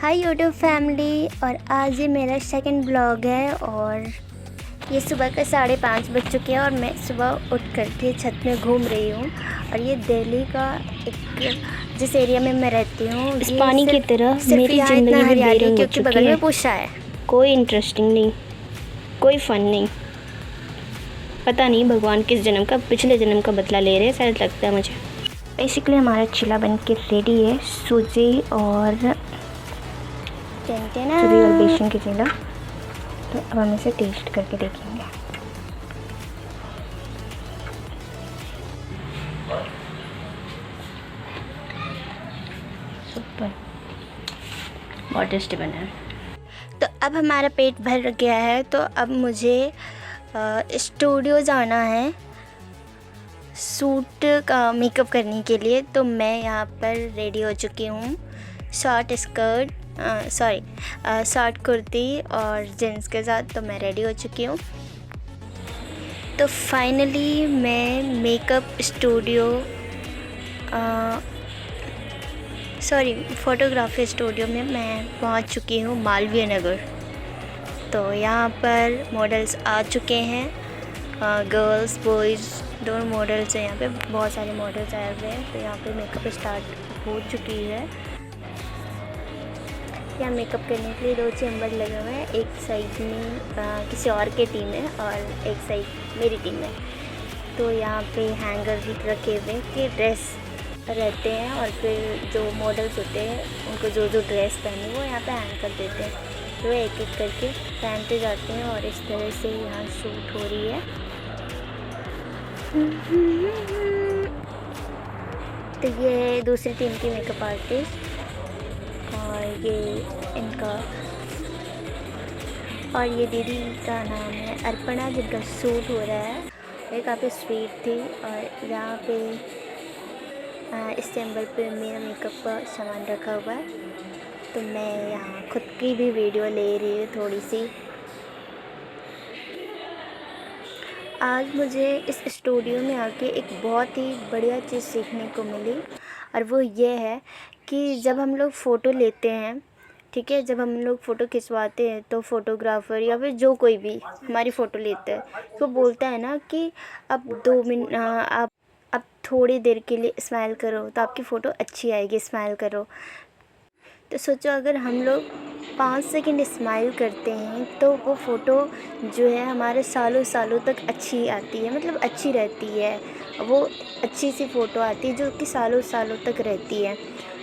Hi YouTube family. और आज ये मेरा सेकंड ब्लॉग है और ये सुबह के 5:30 बज चुके हैं और मैं सुबह उठ करके छत में घूम रही हूँ। और ये दिल्ली का एक जिस एरिया में मैं रहती हूँ, इस ये पानी की तरह सिर्फ मेरी यहाँ ज़िंदगी इतना भी हरियाली बेरंग हो क्योंकि चुकी बगल है। में पूछा है। कोई इंटरेस्टिंग नहीं, कोई फन नहीं। पता नहीं भगवान किस जन्म का, पिछले जन्म का बदला ले रहे हैं शायद, लगता है मुझे। बेसिकली हमारा चिला बन के रेडी है, सूजी और सूजी और बेसन के चिला। तो अब हम इसे टेस्ट करके देखेंगे। सुपर, बहुत टेस्टी बना है। तो अब हमारा पेट भर गया है, तो अब मुझे स्टूडियो जाना है सूट का मेकअप करने के लिए। तो मैं यहाँ पर रेडी हो चुकी हूँ, शॉर्ट कुर्ती और जीन्स के साथ। तो मैं रेडी हो चुकी हूँ। तो फाइनली मैं मेकअप स्टूडियो फ़ोटोग्राफी स्टूडियो में मैं पहुँच चुकी हूँ, मालवीय नगर। तो यहाँ पर मॉडल्स आ चुके हैं, गर्ल्स बॉयज़ दोनों मॉडल्स हैं। यहाँ पे बहुत सारे मॉडल्स आए हुए हैं। तो यहाँ पे मेकअप स्टार्ट हो चुकी है। यहाँ मेकअप करने के लिए 2 चैम्बर लगे हुए हैं, एक साइड में किसी और की टीम है और एक साइड मेरी टीम है। तो यहाँ पे हैंगर रखे हुए कि ड्रेस रहते हैं और फिर जो मॉडल्स होते हैं उनको जो ड्रेस पहनी वो यहाँ पे हैंग कर देते हैं। तो एक एक करके पहनते जाते हैं और इस तरह से यहाँ शूट हो रही है। तो ये है दूसरी टीम की मेकअप आर्टिस्ट और ये दीदी का नाम है अर्पणा, जिनका शूट हो रहा है। ये काफ़ी स्वीट थी। और यहाँ पे इस चैम्बर पे मेरा मेकअप का सामान रखा हुआ है। तो मैं यहाँ खुद की भी वीडियो ले रही हूँ थोड़ी सी। आज मुझे इस स्टूडियो में आके एक बहुत ही बढ़िया चीज़ सीखने को मिली, और वो ये है कि जब हम लोग फ़ोटो लेते हैं, ठीक है, जब हम लोग फ़ोटो खिंचवाते हैं तो फ़ोटोग्राफ़र या फिर जो कोई भी हमारी फ़ोटो लेता है तो बोलता है ना कि अब 2 मिनट आप थोड़ी देर के लिए स्माइल करो तो आपकी फ़ोटो अच्छी आएगी, स्माइल करो। तो सोचो अगर हम लोग 5 सेकंड स्माइल करते हैं तो वो फ़ोटो जो है हमारे सालों सालों तक अच्छी आती है, मतलब अच्छी रहती है। वो अच्छी सी फ़ोटो आती है जो कि सालों सालों तक रहती है।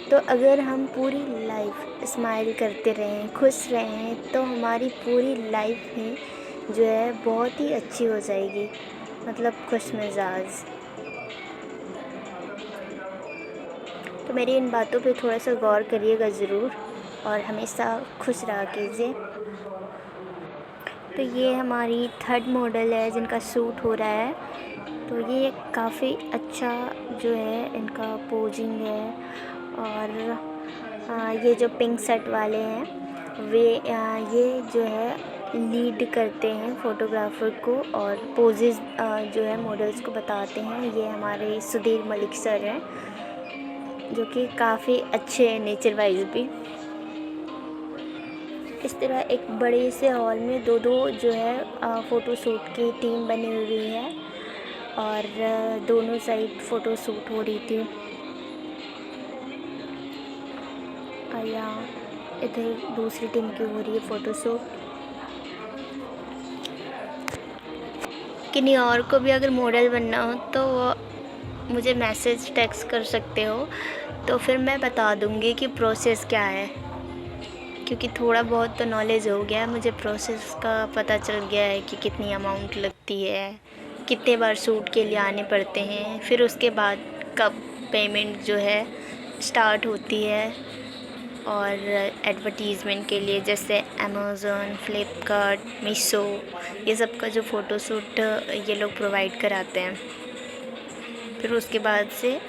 तो अगर हम पूरी लाइफ स्माइल करते रहें, खुश रहें, तो हमारी पूरी लाइफ ही जो है बहुत ही अच्छी हो जाएगी, मतलब खुश मिजाज। तो मेरी इन बातों पे थोड़ा सा गौर करिएगा ज़रूर और हमेशा खुश रहा कीजिए। तो ये हमारी 3rd मॉडल है जिनका शूट हो रहा है। तो ये काफ़ी अच्छा जो है इनका पोजिंग है। और ये जो पिंक शर्ट वाले हैं ये जो है लीड करते हैं फ़ोटोग्राफ़र को और पोजेज़ जो है मॉडल्स को बताते हैं। ये हमारे सुधीर मलिक सर हैं जो कि काफ़ी अच्छे हैं नेचर वाइज भी। इस तरह एक बड़े से हॉल में दो जो है फ़ोटो शूट की टीम बनी हुई है और दोनों साइड फ़ोटो शूट हो रही थी। और यहाँ इधर दूसरी टीम की हो रही है फ़ोटो शूट। किन्हीं और को भी अगर मॉडल बनना हो तो मुझे मैसेज टेक्स्ट कर सकते हो, तो फिर मैं बता दूँगी कि प्रोसेस क्या है। क्योंकि थोड़ा बहुत तो नॉलेज हो गया है मुझे, प्रोसेस का पता चल गया है कि कितनी अमाउंट लगती है, कितने बार शूट के लिए आने पड़ते हैं, फिर उसके बाद कब पेमेंट जो है स्टार्ट होती है। और एडवर्टीज़मेंट के लिए जैसे अमेज़न, फ्लिपकार्ट, मीशो, ये सब का जो फ़ोटोशूट ये लोग प्रोवाइड कराते हैं। फिर उसके बाद से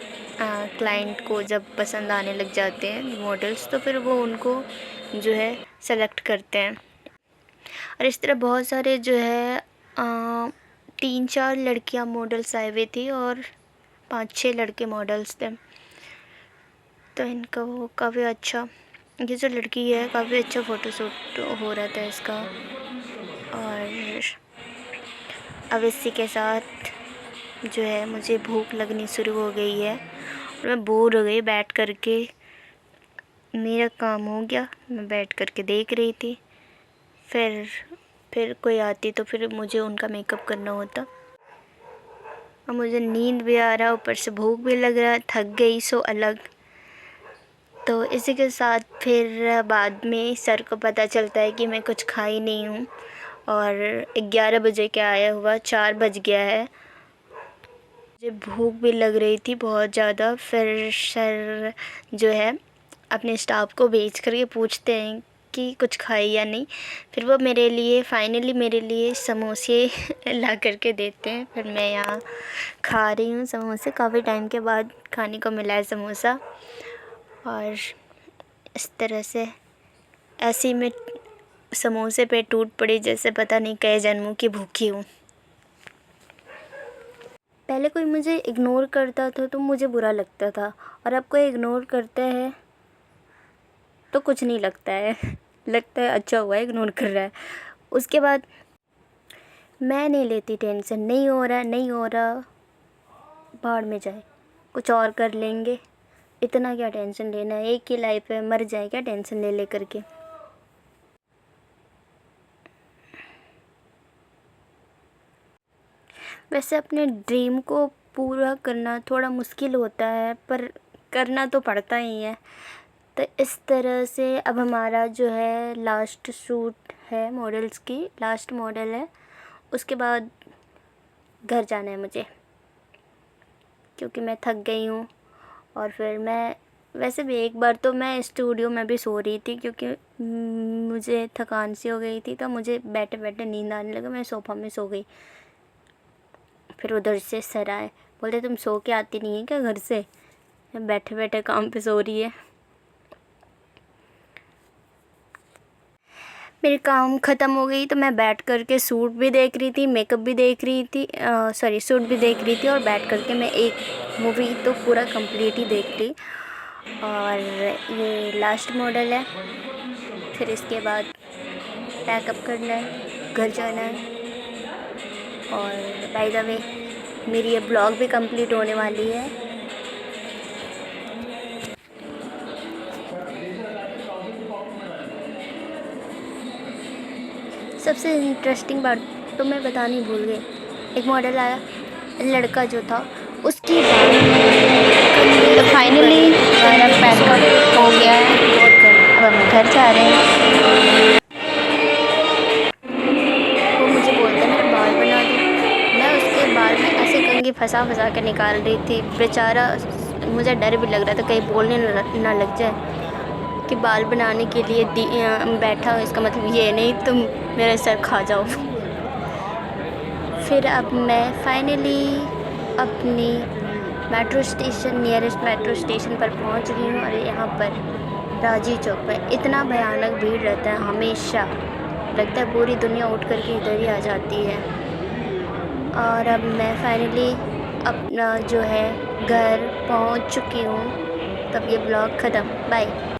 क्लाइंट को जब पसंद आने लग जाते हैं मॉडल्स, तो फिर वो उनको जो है सेलेक्ट करते हैं। और इस तरह बहुत सारे जो है 3-4 लड़कियां मॉडल्स आए हुए थी और 5-6 लड़के मॉडल्स थे। तो इनका वो काफ़ी अच्छा ये जो लड़की है काफ़ी अच्छा फ़ोटोशूट हो रहा था इसका। और अब इसी के साथ जो है मुझे भूख लगनी शुरू हो गई है और मैं बोर हो गई बैठ कर के। मेरा काम हो गया, मैं बैठ कर के देख रही थी। फिर कोई आती तो फिर मुझे उनका मेकअप करना होता। और मुझे नींद भी आ रहा, ऊपर से भूख भी लग रहा, थक गई सो अलग। तो इसी के साथ फिर बाद में सर को पता चलता है कि मैं कुछ खाई नहीं हूँ। और 11 बजे क्या आया हुआ, 4 बज गया है। मुझे भूख भी लग रही थी बहुत ज़्यादा। फिर सर जो है अपने स्टाफ को भेज कर के पूछते हैं कि कुछ खाई या नहीं। फिर वो फाइनली मेरे लिए समोसे ला कर के देते हैं। फिर मैं यहाँ खा रही हूँ समोसे, काफ़ी टाइम के बाद खाने को मिला है समोसा। और इस तरह से ऐसे ही मैं समोसे पे टूट पड़ी जैसे पता नहीं कई जन्मों की भूखी हूँ। पहले कोई मुझे इग्नोर करता था तो मुझे बुरा लगता था, और अब कोई इग्नोर करता है तो कुछ नहीं लगता है। लगता है अच्छा हुआ इग्नोर कर रहा है। उसके बाद मैं नहीं लेती टेंशन, नहीं हो रहा, भाड़ में जाए, कुछ और कर लेंगे। इतना क्या टेंशन लेना है, एक ही लाइफ है, मर जाए क्या टेंशन ले कर के। वैसे अपने ड्रीम को पूरा करना थोड़ा मुश्किल होता है, पर करना तो पड़ता ही है। तो इस तरह से अब हमारा जो है लास्ट शूट है, मॉडल्स की लास्ट मॉडल है। उसके बाद घर जाना है मुझे, क्योंकि मैं थक गई हूँ। और फिर मैं वैसे भी एक बार तो मैं स्टूडियो में भी सो रही थी, क्योंकि मुझे थकान सी हो गई थी। तो मुझे बैठे बैठे नींद आने लगा, मैं सोफ़ा में सो गई। फिर उधर से सर आए, बोलते तुम सो के आती नहीं है क्या घर से, बैठे बैठे काम पे सो रही है। मेरे काम ख़त्म हो गई तो मैं बैठ कर के सूट भी देख रही थी, मेकअप भी देख रही थी, सूट भी देख रही थी। और बैठ कर के मैं एक मूवी तो पूरा कंप्लीट ही देख ली। और ये लास्ट मॉडल है। फिर इसके बाद पैकअप करना है, घर जाना है। और बाय द वे मेरी ये ब्लॉग भी कंप्लीट होने वाली है। सबसे इंटरेस्टिंग बात तो मैं बतानी भूल गई। एक मॉडल आया, लड़का जो था उसकी तो फाइनली हमारा पैकअप हो गया है। अब हम घर जा रहे हैं। वो मुझे बोलता है मेरे बाल बना दो। मैं उसके बाल में ऐसे कंघी फंसा कर निकाल रही थी। बेचारा, मुझे डर भी लग रहा था कहीं बोलने ना लग जाए कि बाल बनाने के लिए बैठा हूँ, इसका मतलब ये नहीं तुम मेरे सर खा जाओ। फिर अब मैं फाइनली अपनी नियरेस्ट मेट्रो स्टेशन पर पहुँच रही हूँ। और यहाँ पर राजी चौक पर इतना भयानक भीड़ रहता है हमेशा, लगता है पूरी दुनिया उठ कर के इधर ही आ जाती है। और अब मैं फाइनली अपना जो है घर पहुँच चुकी हूँ। तब ये ब्लॉग ख़त्म, बाय।